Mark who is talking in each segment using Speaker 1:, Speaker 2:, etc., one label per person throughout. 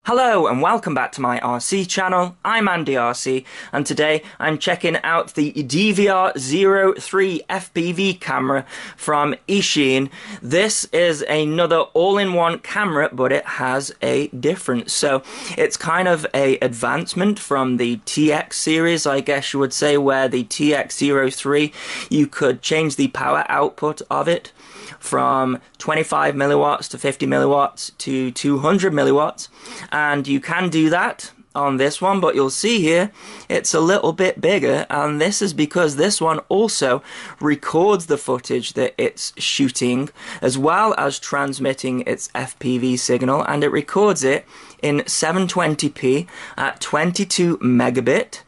Speaker 1: Hello and welcome back to my RC channel. I'm Andy RC and today I'm checking out the Dvr03 FPV camera from Eachine. This is another all-in-one camera, but it has a difference. So it's kind of a advancement from the TX series, I guess you would say, where the TX03 you could change the power output of it from 25 milliwatts to 50 milliwatts to 200 milliwatts, and you can do that on this one, but you'll see here it's a little bit bigger, and this is because this one also records the footage that it's shooting as well as transmitting its FPV signal, and it records it in 720p at 22 megabit.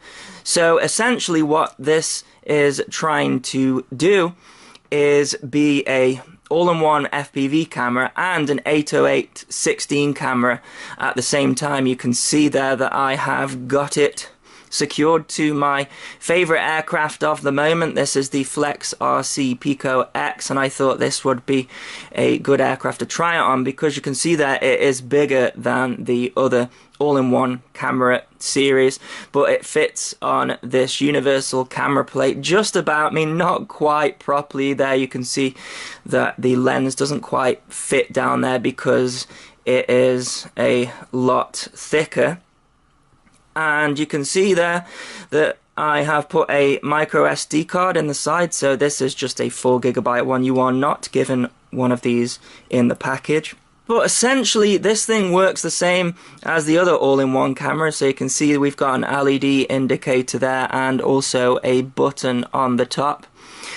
Speaker 1: So essentially what this is trying to do is be a all-in-one FPV camera and an 808/16 camera at the same time. You can see there that I have got it secured to my favorite aircraft of the moment. This is the Flex RC Pico X, and I thought this would be a good aircraft to try it on because you can see that it is bigger than the other all-in-one camera series, but it fits on this universal camera plate just about. I mean, not quite properly there. You can see that the lens doesn't quite fit down there because it is a lot thicker. And you can see there that I have put a micro SD card in the side, so this is just a 4GB one. You are not given one of these in the package. But essentially this thing works the same as the other all-in-one camera, so you can see we've got an LED indicator there and also a button on the top.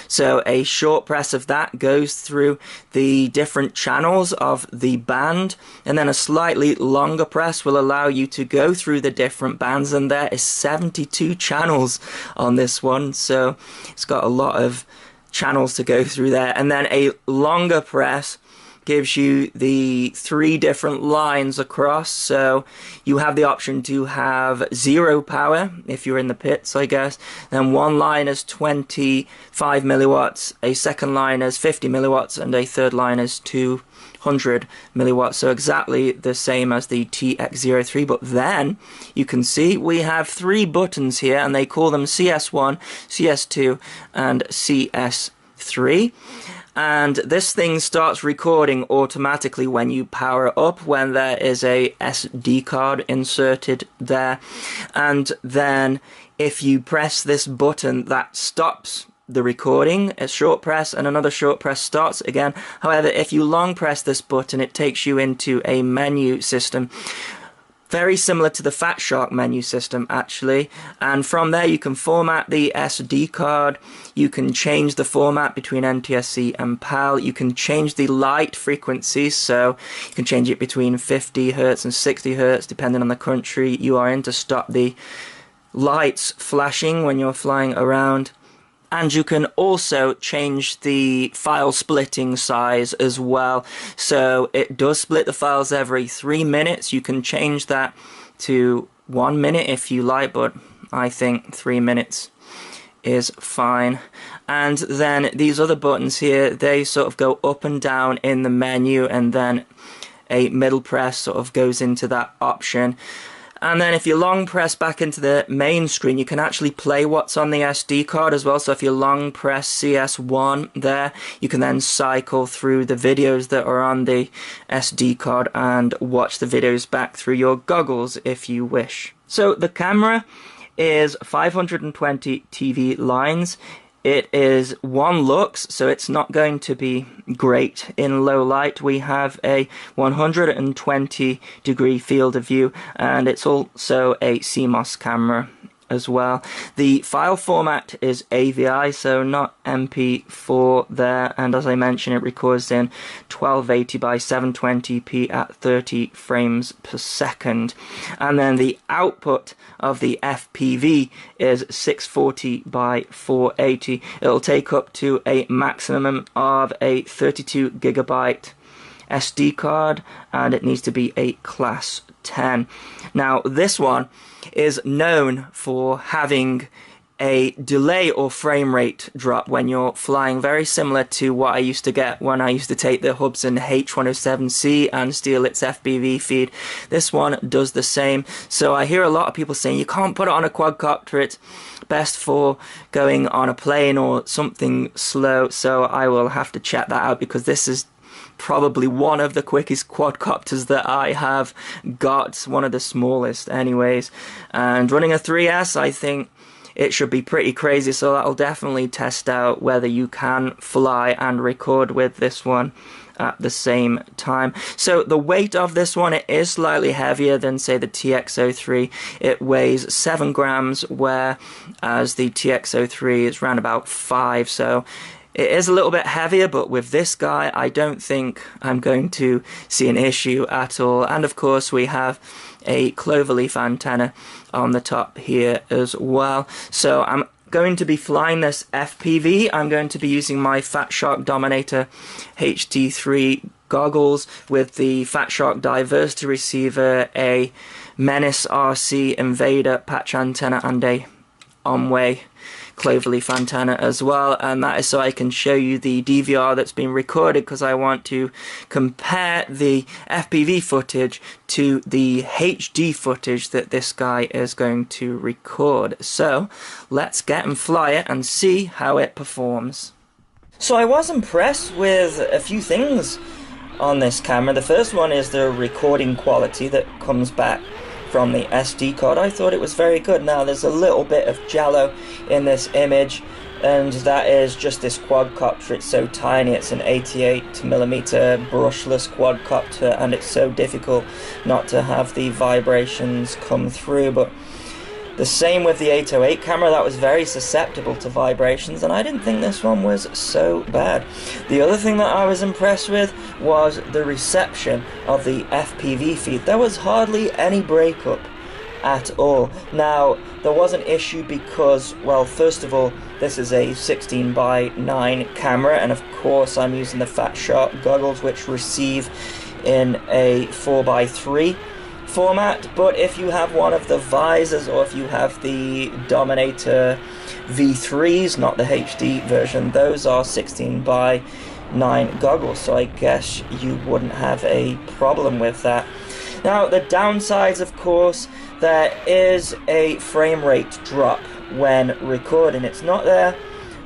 Speaker 1: So a short press of that goes through the different channels of the band, and then a slightly longer press will allow you to go through the different bands, and there is 72 channels on this one, so it's got a lot of channels to go through there. And then a longer press gives you the 3 different lines across, so you have the option to have 0 power if you're in the pits, I guess. Then one line is 25 milliwatts, a second line is 50 milliwatts, and a third line is 200 milliwatts, so exactly the same as the TX03. But then you can see we have 3 buttons here, and they call them CS1, CS2 and CS3. And this thing starts recording automatically when you power up, when there is a SD card inserted there. And then if you press this button, that stops the recording. A short press and another short press starts again. However, if you long press this button, it takes you into a menu system. Very similar to the Fat Shark menu system, actually, and from there you can format the SD card, you can change the format between NTSC and PAL, you can change the light frequency, so you can change it between 50 Hz and 60 Hz depending on the country you are in to stop the lights flashing when you're flying around. And you can also change the file splitting size as well. So it does split the files every 3 minutes. You can change that to 1 minute if you like, but I think 3 minutes is fine. And then these other buttons here, they sort of go up and down in the menu, and then a middle press sort of goes into that option. And then if you long press back into the main screen, you can actually play what's on the SD card as well. So if you long press CS1 there, you can then cycle through the videos that are on the SD card and watch the videos back through your goggles if you wish. So the camera is 520 TV lines. It is 1 lux, so it's not going to be great in low light. We have a 120-degree field of view, and it's also a CMOS camera as well. The file format is AVI, so not MP4 there, and as I mentioned, it records in 1280 by 720p at 30 frames per second. And then the output of the FPV is 640 by 480. It'll take up to a maximum of a 32GB SD card, and it needs to be a class 10. Now this one is known for having a delay or frame rate drop when you're flying, very similar to what I used to get when I used to take the Hubsan H107C and steal its FPV feed. This one does the same. So I hear a lot of people saying you can't put it on a quadcopter, it's best for going on a plane or something slow. So I will have to check that out, because this is probably one of the quickest quadcopters that I have got, one of the smallest anyways, and running a 3S, I think it should be pretty crazy. So that'll definitely test out whether you can fly and record with this one at the same time. So the weight of this one, it is slightly heavier than, say, the TX03. It weighs 7 grams, whereas the TX03 is around about 5, so it is a little bit heavier, but with this guy, I don't think I'm going to see an issue at all. And of course, we have a cloverleaf antenna on the top here as well. So I'm going to be flying this FPV. I'm going to be using my Fat Shark Dominator HD3 goggles with the Fat Shark diversity receiver, a Menace RC Invader patch antenna, and a Omway cloverleaf antenna as well, and that is so I can show you the DVR that's been recorded, because I want to compare the FPV footage to the HD footage that this guy is going to record. So let's get and fly it and see how it performs. So I was impressed with a few things on this camera. The first one is the recording quality that comes back from the SD card. I thought it was very good. Now there's a little bit of jello in this image, and that is just this quadcopter. It's so tiny, it's an 88mm brushless quadcopter, and it's so difficult not to have the vibrations come through. But the same with the 808 camera, that was very susceptible to vibrations, and I didn't think this one was so bad. The other thing that I was impressed with was the reception of the FPV feed. There was hardly any breakup at all. Now, there was an issue because, well, first of all, this is a 16:9 camera, and of course I'm using the Fat Shark goggles, which receive in a 4:3 format. But if you have one of the visors, or if you have the Dominator V3s, not the HD version, those are 16:9 goggles, so I guess you wouldn't have a problem with that. Now, the downsides, of course, there is a frame rate drop when recording. It's not there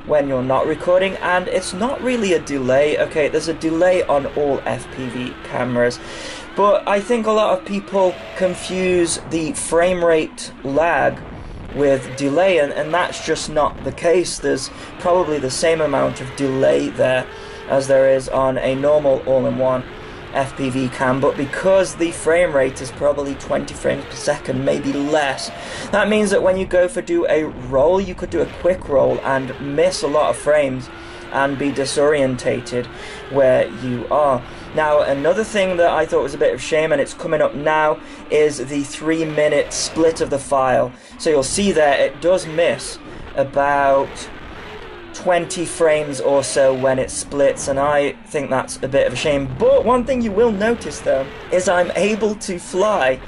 Speaker 1: when you're not recording, and it's not really a delay. Okay, there's a delay on all FPV cameras, but I think a lot of people confuse the frame rate lag with delay, and that's just not the case. There's probably the same amount of delay there as there is on a normal all-in-one FPV cam, but because the frame rate is probably 20 frames per second, maybe less, that means that when you go for do a roll, you could do a quick roll and miss a lot of frames and be disorientated where you are. Now, another thing that I thought was a bit of shame, and it's coming up now, is the 3-minute split of the file. So you'll see there it does miss about 20 frames or so when it splits, and I think that's a bit of a shame. But one thing you will notice though is I'm able to fly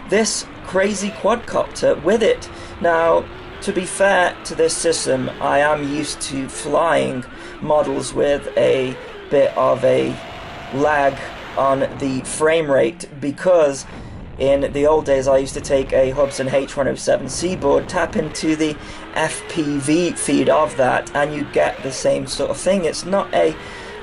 Speaker 1: this crazy quadcopter with it. Now, to be fair to this system, I am used to flying models with a bit of a lag on the frame rate, because in the old days I used to take a Hubsan H107C board, tap into the FPV feed of that, and you get the same sort of thing. It's not a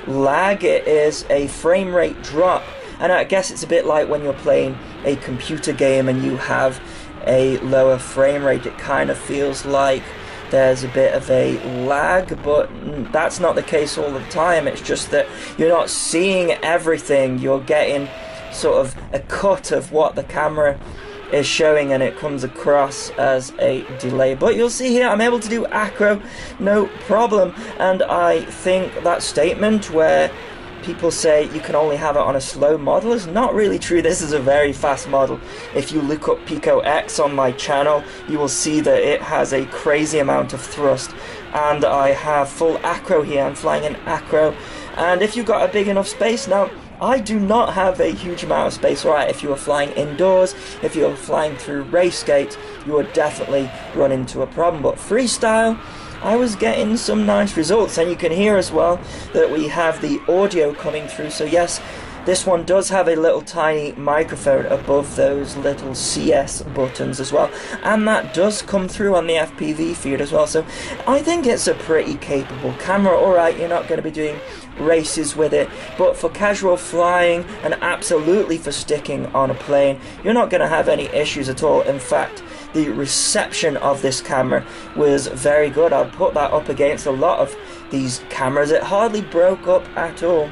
Speaker 1: lag, it is a frame rate drop. And I guess it's a bit like when you're playing a computer game and you have a lower frame rate. It kind of feels like there's a bit of a lag, but that's not the case all the time. It's just that you're not seeing everything, you're getting sort of a cut of what the camera is showing, and it comes across as a delay. But you'll see here I'm able to do acro no problem, and I think that statement where people say you can only have it on a slow model is not really true. This is a very fast model. If you look up Pico X on my channel, you will see that it has a crazy amount of thrust, and I have full acro here. I'm flying in acro, and if you've got a big enough space, now I do not have a huge amount of space. Alright, if you are flying indoors, if you're flying through race gates, you would definitely run into a problem. But freestyle, I was getting some nice results, and you can hear as well that we have the audio coming through. So yes, this one does have a little tiny microphone above those little CS buttons as well, and that does come through on the FPV feed as well. So I think it's a pretty capable camera. Alright, you're not going to be doing races with it, but for casual flying and absolutely for sticking on a plane, you're not going to have any issues at all. In fact, the reception of this camera was very good. I'll put that up against a lot of these cameras. It hardly broke up at all.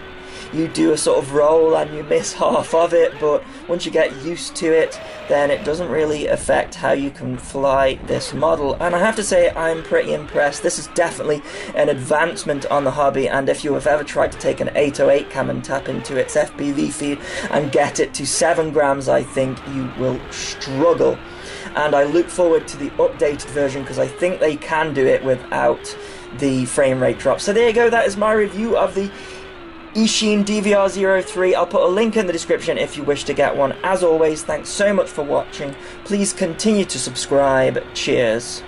Speaker 1: You do a sort of roll and you miss half of it, but once you get used to it, then it doesn't really affect how you can fly this model. And I have to say, I'm pretty impressed. This is definitely an advancement on the hobby, and if you have ever tried to take an 808 cam and tap into its FPV feed and get it to 7 grams, I think you will struggle. And I look forward to the updated version, because I think they can do it without the frame rate drop. So there you go, that is my review of the Eachine Dvr03. I'll put a link in the description if you wish to get one. As always, thanks so much for watching. Please continue to subscribe. Cheers.